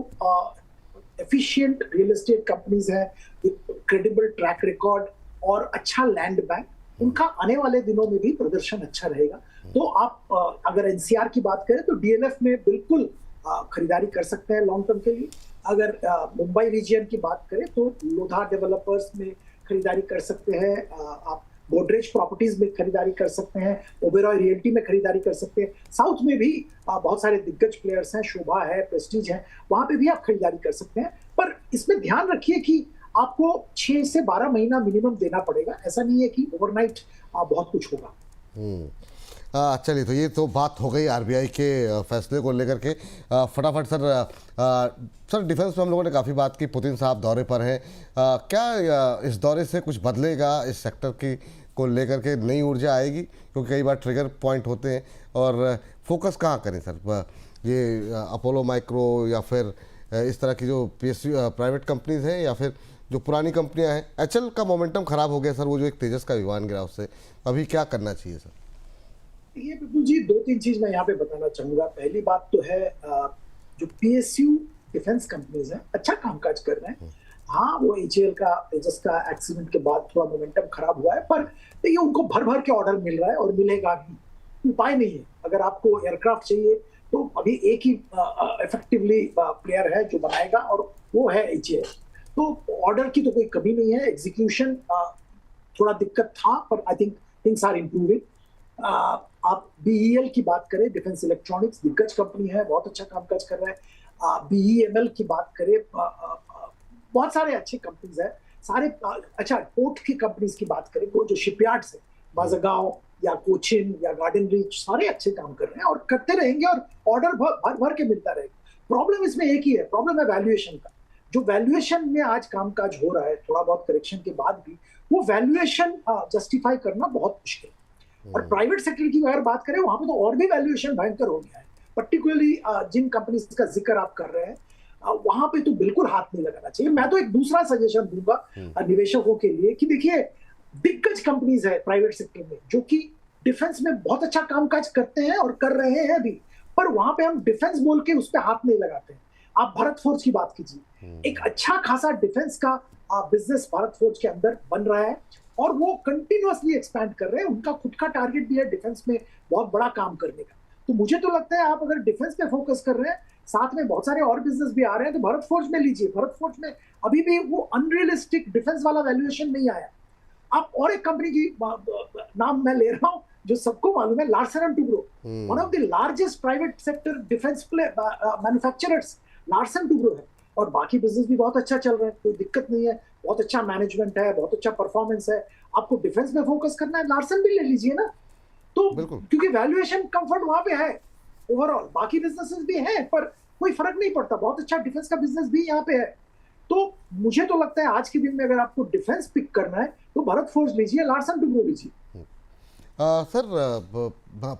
[SPEAKER 2] एफिशिएंट रियल एस्टेट कंपनीज हैं विद क्रेडिबल ट्रैक रिकॉर्ड और अच्छा लैंड बैंक, उनका आने वाले दिनों में भी प्रदर्शन अच्छा रहेगा। तो आप अगर NCR की बात करें तो DLF में बिल्कुल खरीदारी कर सकते हैं लॉन्ग टर्म के लिए। अगर मुंबई रीजन की बात करें तो लोधा डेवलपर्स में खरीदारी कर सकते हैं, आप गोदरेज प्रॉपर्टीज में खरीदारी कर सकते हैं, ओबेरॉय रियल्टी में खरीदारी कर सकते हैं। साउथ में भी बहुत सारे दिग्गज प्लेयर्स हैं, शोभा है, प्रेस्टीज है, वहां पे भी आप खरीदारी कर सकते हैं। पर इसमें ध्यान रखिए कि आपको 6 से 12 महीना मिनिमम देना पड़ेगा। ऐसा नहीं है कि ओवरनाइट बहुत कुछ होगा।
[SPEAKER 1] चलिए, तो ये तो बात हो गई RBI के फैसले को लेकर के। फटाफट सर डिफेंस में हम लोगों ने काफ़ी बात की, पुतिन साहब दौरे पर हैं। क्या इस दौरे से कुछ बदलेगा इस सेक्टर की को लेकर के? नई ऊर्जा आएगी? क्योंकि कई बार ट्रिगर पॉइंट होते हैं। और फोकस कहाँ करें सर, ये अपोलो माइक्रो या फिर इस तरह की जो PSU प्राइवेट कंपनीज हैं, या फिर जो पुरानी कंपनियां हैं? HL का मोमेंटम खराब हो गया सर, वो जो एक तेजस का विमान गिरा उससे, अभी क्या करना चाहिए सर?
[SPEAKER 2] ये बिल्कुल जी, 2-3 चीज मैं यहाँ पे बताना चाहूंगा। पहली बात तो है जो PSU डिफेंस कंपनीज हैं अच्छा कामकाज कर रहे हैं। हाँ, वो HAL का तेजस का एक्सीडेंट के बाद थोड़ा मोमेंटम खराब हुआ है, पर देखिए उनको भर भर के ऑर्डर मिल रहा है और मिलेगा भी। उपाय नहीं है, अगर आपको एयरक्राफ्ट चाहिए तो अभी एक ही इफेक्टिवली प्लेयर है जो बनाएगा और वो है HAL। तो ऑर्डर की तो कोई कमी नहीं है, एग्जीक्यूशन थोड़ा दिक्कत था, पर I think things are improving. आप BEL की बात करें, डिफेंस इलेक्ट्रॉनिक्स दिग्गज कंपनी है, बहुत अच्छा कामकाज कर रहा है। BEML की बात करें, बहुत सारे अच्छे कंपनीज हैं सारे। अच्छा, पोर्ट की कंपनीज की बात करें, वो जो शिपयार्ड्स है, बाजागांव या कोचिन या गार्डन रीच, सारे अच्छे काम कर रहे हैं और करते रहेंगे और ऑर्डर भर भर के मिलता रहेगा। प्रॉब्लम इसमें एक ही है, प्रॉब्लम है वैल्यूएशन का। जो वैल्यूएशन में आज कामकाज हो रहा है, थोड़ा बहुत करेक्शन के बाद भी, वो वैल्यूएशन जस्टिफाई करना बहुत मुश्किल है। और प्राइवेट सेक्टर की अगर बात करें, वहां पे तो और भी वैल्यूएशन भयंकर हो गया है। पर्टिकुलरली जिन कंपनीज का जिक्र आप कर रहे हैं, वहां पे तो बिल्कुल हाथ नहीं लगाना चाहिए। मैं तो एक दूसरा सजेशन दूंगा निवेशकों के लिए कि देखिए, दिग्गज कंपनीज है प्राइवेट सेक्टर में जो कि डिफेंस में बहुत अच्छा कामकाज करते हैं और कर रहे हैं भी, पर वहां पे हम डिफेंस बोल के उस पर हाथ नहीं लगाते हैं। आप भारत फोर्ज की बात कीजिए, एक अच्छा खासा डिफेंस का बिजनेस भारत फोर्ज के अंदर बन रहा है और वो कंटिन्यूअसली एक्सपैंड कर रहे हैं। उनका खुद का टारगेट भी है डिफेंस में बहुत बड़ा काम करने का। तो मुझे तो लगता है आप अगर डिफेंस पे फोकस कर रहे हैं साथ में बहुत सारे और बिजनेस भी आ रहे हैं। तो भरत फोर्ज में लीजिए, भरत फोर्ज में अभी भी वो अनरियलिस्टिक डिफेंस वाला वैल्यूएशन नहीं आया। आप और एक कंपनी की नाम मैं ले रहा हूं जो सबको मालूम है, Larsen and Toubro, one of the largest private sector defence manufacturers Larsen Toubro है। और बाकी बिजनेस भी बहुत अच्छा चल रहा है, कोई दिक्कत नहीं है, बहुत अच्छा मैनेजमेंट है, बहुत अच्छा परफॉर्मेंस है। आपको डिफेंस में फोकस करना है, लार्सन भी ले लीजिए ना। तो क्योंकि वैल्यूएशन कंफर्ट वहां पे है, ओवरऑल बाकी बिजनेसेस भी हैं, पर कोई फर्क नहीं पड़ता, बहुत अच्छा डिफेंस का बिजनेस भी यहाँ पे है। तो मुझे तो लगता है आज के दिन में अगर आपको डिफेंस पिक करना है तो भरत फोर्ज लीजिए, लार्सन टुब्रो लीजिए।
[SPEAKER 1] सर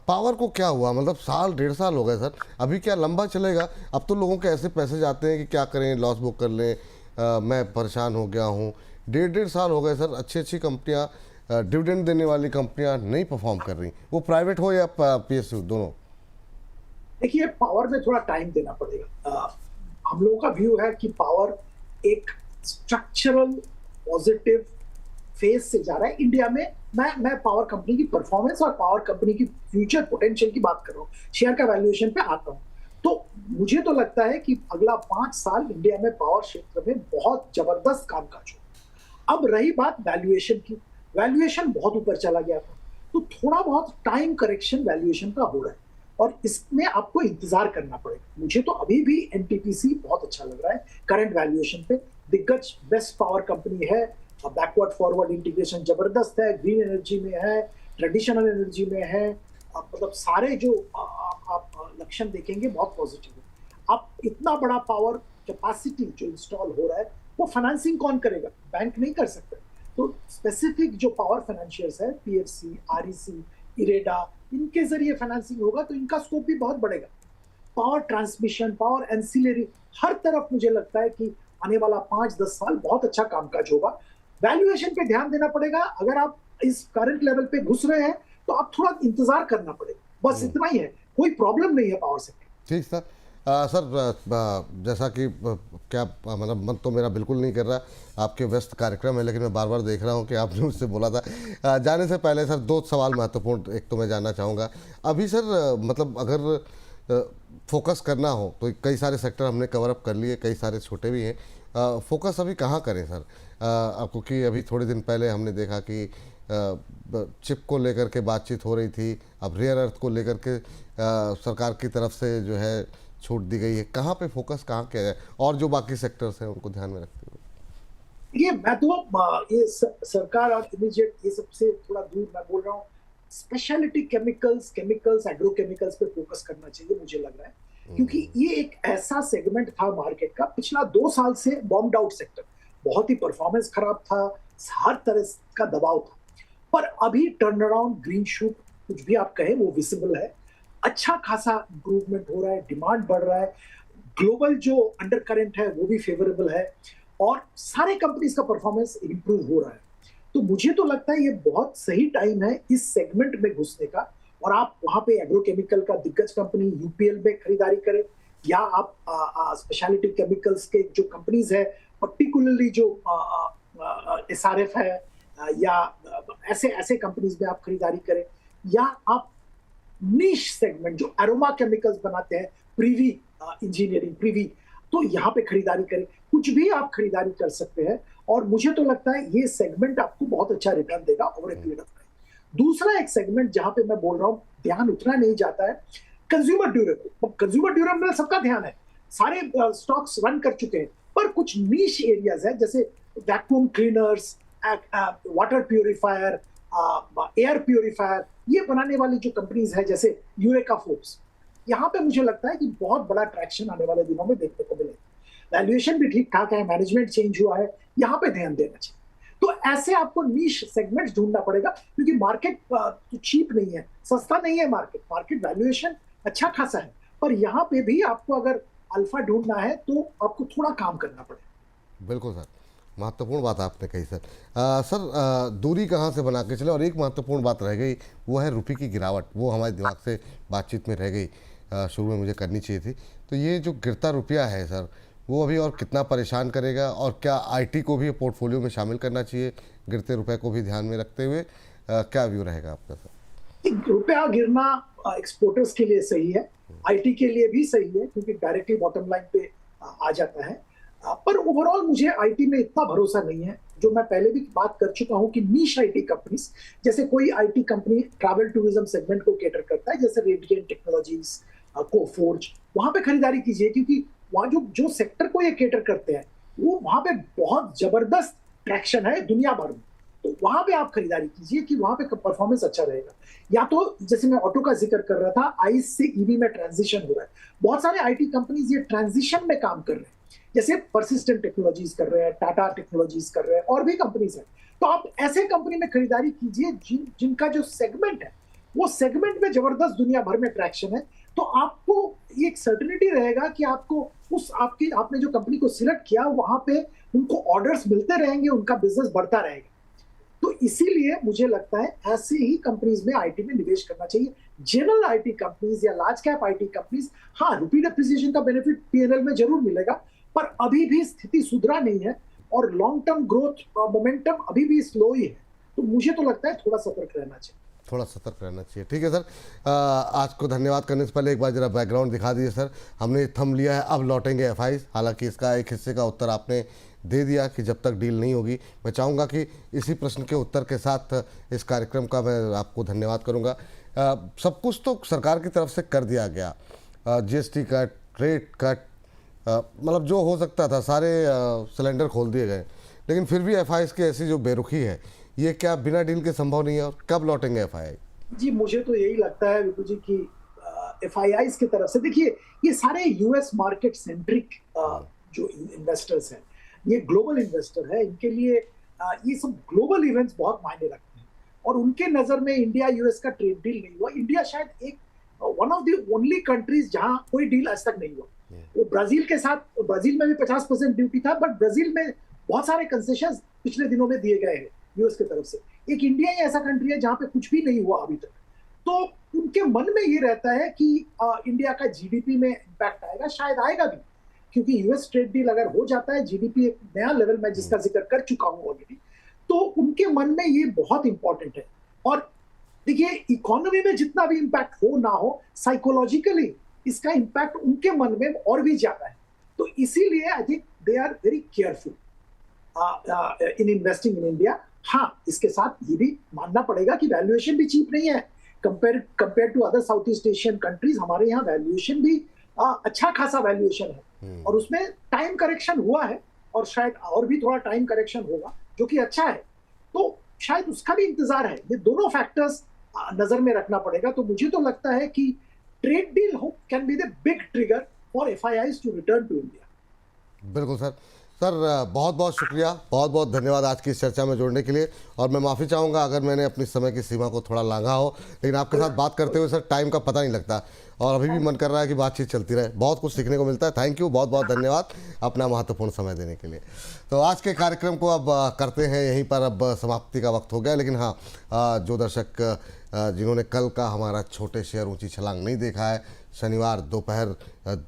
[SPEAKER 1] पावर को क्या हुआ, मतलब साल 1.5 साल हो गए सर, अभी क्या लंबा चलेगा? अब तो लोगों के ऐसे पैसे जाते हैं कि क्या करें, लॉस बुक कर लें, मैं परेशान हो गया हूँ। 1.5 साल हो गए सर, अच्छी अच्छी कंपनियाँ, डिविडेंड देने वाली कंपनियाँ नहीं परफॉर्म कर रही, वो प्राइवेट हो या PSU दोनों।
[SPEAKER 2] देखिए पावर में थोड़ा टाइम देना पड़ेगा। हम लोगों का व्यू है कि पावर एक स्ट्रक्चरल पॉजिटिव फेज से जा रहा है इंडिया में। मैं पावर कंपनी की परफॉर्मेंस और पावर कंपनी की फ्यूचर पोटेंशियल की बात कर रहा हूँ, शेयर का वैल्यूएशन पे आता हूँ। तो मुझे तो लगता है कि अगला 5 साल इंडिया में पावर क्षेत्र में बहुत जबरदस्त कामकाज हो। अब रही बात वैल्यूएशन की, वैल्यूएशन बहुत ऊपर चला गया था, तो थोड़ा बहुत टाइम करेक्शन वैल्यूएशन का हो रहा है और इसमें आपको इंतजार करना पड़ेगा। मुझे तो अभी भी एनटीपीसी बहुत अच्छा लग रहा है करंट वैल्यूएशन पे। दिग्गज बेस्ट पावर कंपनी है, बैकवर्ड फॉरवर्ड इंटीग्रेशन जबरदस्त है, ग्रीन एनर्जी में है, ट्रेडिशनल एनर्जी में है, मतलब सारे जो आप लक्षण देखेंगे बहुत पॉजिटिव है। अब इतना बड़ा पावर कैपेसिटी जो इंस्टॉल हो रहा है वो फाइनेंसिंग कौन करेगा? बैंक नहीं कर सकते। तो स्पेसिफिक जो पावर फाइनेंशियर्स है, पीएफसी, आरईसी, इरेडा, इनके जरिए फाइनेंसिंग होगा तो इनका स्कोप भी बहुत बढ़ेगा। पावर ट्रांसमिशन, पावर एंसिलरी, हर तरफ मुझे लगता है कि आने वाला 5-10 साल बहुत अच्छा कामकाज होगा। वैल्यूएशन पे ध्यान देना पड़ेगा। अगर आप इस करंट लेवल पे घुस रहे हैं तो आप थोड़ा इंतजार करना पड़ेगा, बस इतना ही है, कोई प्रॉब्लम नहीं है पावर सेक्टर।
[SPEAKER 1] ठीक सर। सर जैसा कि क्या मतलब मन तो मेरा बिल्कुल नहीं कर रहा, आपके व्यस्त कार्यक्रम है, लेकिन मैं बार बार देख रहा हूँ कि आपने मुझसे बोला था। जाने से पहले सर 2 सवाल महत्वपूर्ण एक तो मैं जानना चाहूँगा अभी सर, मतलब अगर फोकस करना हो तो कई सारे सेक्टर हमने कवर अप कर लिए, कई सारे छोटे भी हैं, फोकस अभी कहाँ करें सर? क्योंकि अभी थोड़े दिन पहले हमने देखा कि चिप को लेकर के बातचीत हो रही थी, अब रेयर अर्थ को लेकर के सरकार की तरफ से जो है छूट दी गई है, कहाँ पे फोकस कहाँ किया जाए और जो बाकी सेक्टर्स हैं उनको ध्यान में रखते हुए?
[SPEAKER 2] ये मैं तो ये सरकार और इमीडिएट ये सबसे थोड़ा दूर मैं बोल रहा हूँ, स्पेशलिटी केमिकल्स एग्रोकेमिकल्स पे फोकस करना चाहिए मुझे लग रहा है, क्योंकि ये एक ऐसा सेगमेंट था मार्केट का पिछला 2 साल से बॉम्ब्ड आउट सेक्टर, बहुत ही परफॉर्मेंस खराब था, हर तरह का दबाव था, पर अभी टर्न अराउंड, ग्रीन शूट, कुछ भी आप कहें वो विजिबल है। अच्छा खासा इंप्रूवमेंट हो रहा है, डिमांड बढ़ रहा है, ग्लोबल जो अंडर करंट है वो भी फेवरेबल है और सारे कंपनीज का परफॉर्मेंस इंप्रूव हो रहा है। तो मुझे तो लगता है ये बहुत सही टाइम है इस सेगमेंट में घुसने का, और आप वहां पे एग्रोकेमिकल का दिग्गज कंपनी यूपीएल में खरीदारी करें, या आप स्पेशलिटी केमिकल्स के जो कंपनीज है, पर्टिकुलरली जो एसआरएफ है, या ऐसे कंपनीज में आप खरीदारी करें, या आप नीश सेगमेंट जो एरोमा केमिकल्स बनाते हैं, प्रीवी इंजीनियरिंग, प्रीवी, तो यहाँ पे खरीदारी करें। कुछ भी आप खरीदारी कर सकते हैं और मुझे तो लगता है ये सेगमेंट आपको बहुत अच्छा रिटर्न देगा over a period of time. दूसरा एक सेगमेंट जहां पे मैं बोल रहा हूँ ध्यान उतना नहीं जाता है, कंज्यूमर ड्यूरेबल। कंज्यूमर ड्यूरेबल सबका ध्यान है, सारे स्टॉक्स रन कर चुके हैं, पर कुछ नीश एरियाज है जैसे vacuum cleaners, water purifier, air purifier, ये बनाने वाली जो कंपनीज है जैसे यूरेका फोर्ब्स, यहाँ पे मुझे लगता है कि बहुत बड़ा ट्रैक्शन आने वाले दिनों में देखने को मिलेगा। वैल्यूएशन भी ठीक ठाक है, मैनेजमेंट चेंज हुआ है, यहाँ पे ध्यान देना चाहिए। तो ऐसे आपको नीश सेगमेंट्स ढूंढना पड़ेगा, क्योंकि मार्केट तो चीप नहीं है, सस्ता नहीं है मार्केट वैल्यूएशन अच्छा खासा है, पर यहाँ पे भी आपको अगर अल्फा ढूंढना है तो आपको थोड़ा काम करना पड़ेगा।
[SPEAKER 1] बिल्कुल सर, महत्वपूर्ण बात आपने कही सर। सर दूरी कहाँ से बना के चले, और एक महत्वपूर्ण बात रह गई वो है रुपये की गिरावट, वो हमारे दिमाग से बातचीत में रह गई, शुरू में मुझे करनी चाहिए थी। तो ये जो गिरता रुपया है सर, वो अभी और कितना परेशान करेगा, और क्या आईटी को भी पोर्टफोलियो में शामिल करना चाहिए गिरते रुपए को भी ध्यान में रखते हुए? क्या व्यू रहेगा आपका सर?
[SPEAKER 2] रुपया गिरना एक्सपोर्टर्स के लिए सही है, आईटी के लिए भी सही है क्योंकि डायरेक्टली बॉटम लाइन पे आ जाता है। पर ओवरऑल मुझे आईटी में इतना भरोसा नहीं है। जो मैं पहले भी बात कर चुका हूं कि नीश आईटी कंपनीज, जैसे कोई IT company travel tourism segment को केटर करता है जैसे रेडिएंट टेक्नोलॉजीज, कोफोर्ज, वहां पे खरीदारी कीजिए क्योंकि वहां जो जो सेक्टर को ये केटर करते हैं वो वहां पे बहुत जबरदस्त ट्रैक्शन है दुनिया भर में। तो वहां पे आप खरीदारी कीजिए कि वहां पे परफॉर्मेंस अच्छा रहेगा। या तो जैसे मैं ऑटो का जिक्र कर रहा था, आइस से ईवी में ट्रांजिशन हो रहा है, बहुत सारे आईटी कंपनीज ये ट्रांजिशन में काम कर रहे हैं, जैसे परसिस्टेंट टेक्नोलॉजीज कर रहे हैं, टाटा टेक्नोलॉजीज कर रहे हैं, और भी कंपनीज हैं। तो आप ऐसे कंपनी में खरीदारी कीजिए जिनका जो सेगमेंट है वो सेगमेंट में जबरदस्त दुनिया भर में ट्रैक्शन है। तो आपको ये एक सर्टेनिटी रहेगा कि आपको आपने जो कंपनी को सिलेक्ट किया वहां पे उनको ऑर्डर्स मिलते रहेंगे, उनका बिजनेस बढ़ता रहेगा। तो इसीलिए मुझे लगता है ऐसे ही कंपनीज में आईटी में निवेश करना चाहिए। जनरल आईटी कंपनीज या लार्ज कैप आईटी कंपनीज, हाँ रुपी डेप्रिसिएशन का बेनिफिट पीएनएल में जरूर मिलेगा, पर अभी भी स्थिति सुधरा नहीं है और लॉन्ग टर्म ग्रोथ मोमेंटम अभी भी स्लो ही है। तो मुझे तो लगता है थोड़ा सतर्क रहना चाहिए।
[SPEAKER 1] थोड़ा सतर्क रहना चाहिए। ठीक है सर, आज को धन्यवाद करने से पहले एक बार जरा बैकग्राउंड दिखा दीजिए सर। हमने थम लिया है, अब लौटेंगे एफआईज। हालांकि इसका एक हिस्से का उत्तर आपने दे दिया कि जब तक डील नहीं होगी। मैं चाहूँगा कि इसी प्रश्न के उत्तर के साथ इस कार्यक्रम का मैं आपको धन्यवाद करूँगा। सब कुछ तो सरकार की तरफ से कर दिया गया, जीएसटी कट, रेट कट, मतलब जो हो सकता था सारे सिलेंडर खोल दिए गए, लेकिन फिर भी एफआईज की ऐसी जो बेरुखी है, ये क्या बिना डील के संभव नहीं है? और कब लौटेंगे एफआई?
[SPEAKER 2] जी मुझे तो यही लगता है विपुल जी की एफआईआईज की तरफ से, देखिए ये सारे यूएस मार्केट सेंट्रिक जो इन्वेस्टर्स हैं, ये ग्लोबल इन्वेस्टर है, इनके लिए ये सब ग्लोबल इवेंट्स बहुत मायने रखते हैं। और उनके नजर में इंडिया यूएस का ट्रेड डील नहीं हुआ। इंडिया शायद एक one of the only countries जहां कोई डील आज तक नहीं हुआ। वो ब्राजील के साथ, ब्राजील में भी 50% ड्यूटी था, बट ब्राजील में बहुत सारे कंसेशन पिछले दिनों में दिए गए हैं यूएस की तरफ से। एक इंडिया ही ऐसा कंट्री है जहां पे कुछ भी नहीं हुआ अभी तक। तो उनके मन में ये रहता है कि इंडिया का जीडीपी में इंपैक्ट आएगा, शायद आएगा भी, क्योंकि यूएस ट्रेड डील अगर हो जाता है, जीडीपी एक नया लेवल में जिसका जिक्र कर चुका हूं ऑलरेडी, तो उनके मन में ये बहुत इंपॉर्टेंट है। और देखिए इकोनॉमी में जितना भी इंपैक्ट हो ना हो, साइकोलॉजिकली इसका इंपैक्ट उनके मन में और भी ज्यादा है। तो इसीलिए I think they are very careful in investing in India. हाँ, इसके साथ ये भी मानना पड़ेगा कि वैल्यूएशन भी चीप नहीं है compare to other South East Asian countries. हमारे यहाँ वैल्यूएशन भी अच्छा खासा वैल्यूएशन है, और उसमें टाइम करेक्शन हुआ है, और शायद और भी थोड़ा टाइम करेक्शन होगा जो कि अच्छा है। तो शायद उसका भी इंतजार है। ये दोनों फैक्टर्स नजर में रखना पड़ेगा। तो मुझे तो लगता है कि trade deal can be the big trigger for FIIs to return to India.
[SPEAKER 1] बिल्कुल सर। सर बहुत बहुत शुक्रिया, बहुत बहुत धन्यवाद आज की इस चर्चा में जुड़ने के लिए। और मैं माफ़ी चाहूँगा अगर मैंने अपनी समय की सीमा को थोड़ा लांघा हो, लेकिन आपके साथ बात करते हुए सर टाइम का पता नहीं लगता, और अभी भी मन कर रहा है कि बातचीत चलती रहे। बहुत कुछ सीखने को मिलता है। थैंक यू, बहुत बहुत धन्यवाद अपना महत्वपूर्ण समय देने के लिए। तो आज के कार्यक्रम को अब करते हैं यहीं पर, अब समाप्ति का वक्त हो गया। लेकिन हाँ, जो दर्शक जिन्होंने कल का हमारा छोटे शहर ऊंची छलांग नहीं देखा है, शनिवार दोपहर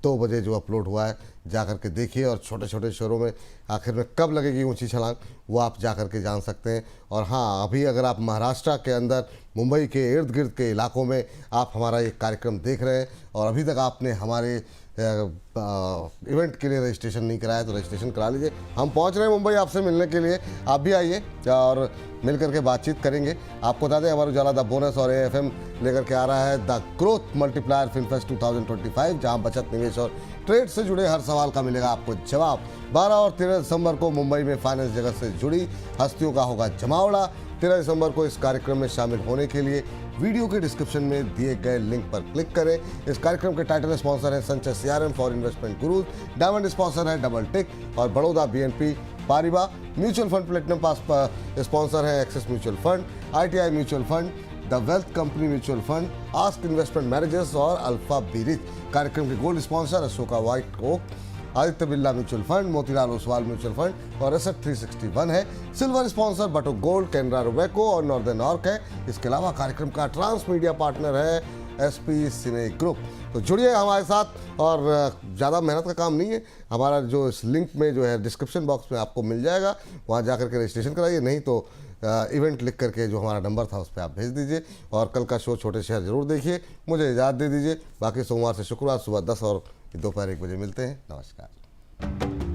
[SPEAKER 1] 2 बजे जो अपलोड हुआ है, जा कर के देखिए। और छोटे छोटे शहरों में आखिर में कब लगेगी ऊंची छलांग, वो आप जा कर के जान सकते हैं। और हाँ, अभी अगर आप महाराष्ट्र के अंदर मुंबई के इर्द गिर्द के इलाकों में आप हमारा ये कार्यक्रम देख रहे हैं और अभी तक आपने हमारे इवेंट के लिए रजिस्ट्रेशन नहीं कराया, तो रजिस्ट्रेशन करा लीजिए। हम पहुंच रहे हैं मुंबई आपसे मिलने के लिए, आप भी आइए और मिल करके बातचीत करेंगे। आपको बता दें, हमारा उजाला द बोनस और एएफएम लेकर के आ रहा है the growth multiplier film fest 2025, जहां बचत, निवेश और ट्रेड से जुड़े हर सवाल का मिलेगा आपको जवाब। 12 और 13 दिसंबर को मुंबई में फाइनेंस जगत से जुड़ी हस्तियों का होगा जमावड़ा। 13 दिसंबर को इस कार्यक्रम में शामिल होने के लिए वीडियो के डिस्क्रिप्शन में दिए गए लिंक पर क्लिक करें। इस कार्यक्रम के टाइटल स्पॉन्सर है Sanchay CRM for investment gurus, diamond sponsor है डबल टिक और Baroda BNP Paribas, mutual fund platinum pass sponsor है Axis mutual fund, ITI mutual fund, the wealth company mutual fund, ask investment managers और alpha bridge. कार्यक्रम के gold sponsor Ashoka white oak, Aditya Birla mutual fund, Motilal Oswal mutual fund और asset 361 है। Silver sponsor बटो gold, Canara Robeco और northern arc है। इसके अलावा कार्यक्रम का ट्रांस मीडिया पार्टनर है एसपी सिने ग्रुप। तो जुड़िए हमारे साथ, और ज़्यादा मेहनत का काम नहीं है। हमारा जो इस लिंक में जो है डिस्क्रिप्शन बॉक्स में आपको मिल जाएगा, वहाँ जाकर के रजिस्ट्रेशन कराइए। नहीं तो इवेंट लिख करके जो हमारा नंबर था उस पर आप भेज दीजिए। और कल का शो छोटे शहर जरूर देखिए। मुझे इजाज़त दे दीजिए। बाकी सोमवार से शुक्रवार सुबह 10 और दोपहर 1 बजे मिलते हैं। नमस्कार।